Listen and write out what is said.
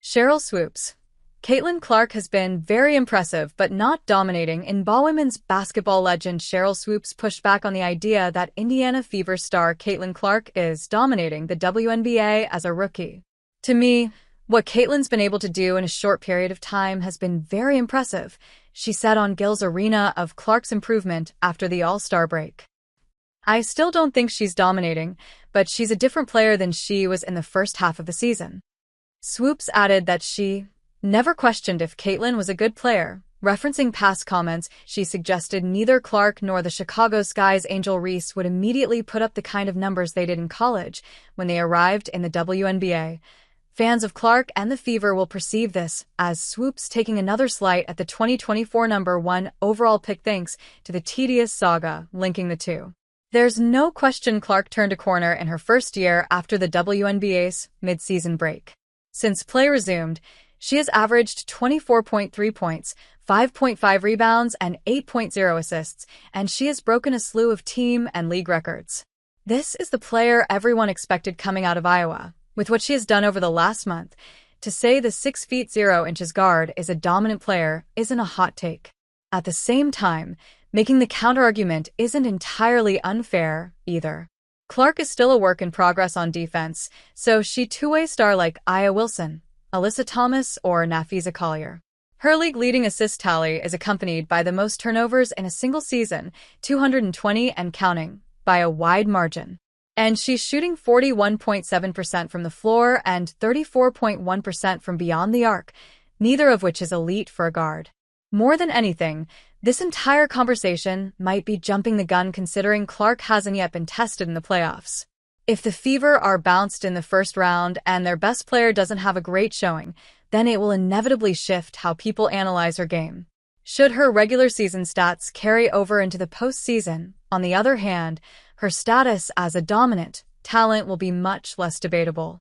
Sheryl Swoopes. Caitlin Clark has been very impressive but not dominating. In ball women's basketball legend Sheryl Swoopes pushed back on the idea that Indiana Fever star Caitlin Clark is dominating the WNBA as a rookie. To me, what Caitlin's been able to do in a short period of time has been very impressive, she said on Gill's Arena of Clark's improvement after the All-Star break. I still don't think she's dominating, but she's a different player than she was in the first half of the season. Swoopes added that she never questioned if Caitlin was a good player. Referencing past comments, she suggested neither Clark nor the Chicago Sky's Angel Reese would immediately put up the kind of numbers they did in college when they arrived in the WNBA. Fans of Clark and the Fever will perceive this as Swoopes taking another slight at the 2024 #1 overall pick thanks to the tedious saga linking the two. There's no question Clark turned a corner in her first year after the WNBA's mid-season break. Since play resumed, she has averaged 24.3 points, 5.5 rebounds, and 8.0 assists, and she has broken a slew of team and league records. This is the player everyone expected coming out of Iowa. With what she has done over the last month, to say the 6'0" guard is a dominant player isn't a hot take. At the same time, making the counterargument isn't entirely unfair either. Clark is still a work in progress on defense, so she two-way star like Aya Wilson, Alyssa Thomas, or Nafisa Collier. Her league-leading assist tally is accompanied by the most turnovers in a single season, 220 and counting, by a wide margin. And she's shooting 41.7% from the floor and 34.1% from beyond the arc, neither of which is elite for a guard. More than anything, this entire conversation might be jumping the gun considering Clark hasn't yet been tested in the playoffs. If the Fever are bounced in the first round and their best player doesn't have a great showing, then it will inevitably shift how people analyze her game. Should her regular season stats carry over into the postseason, on the other hand, her status as a dominant talent will be much less debatable.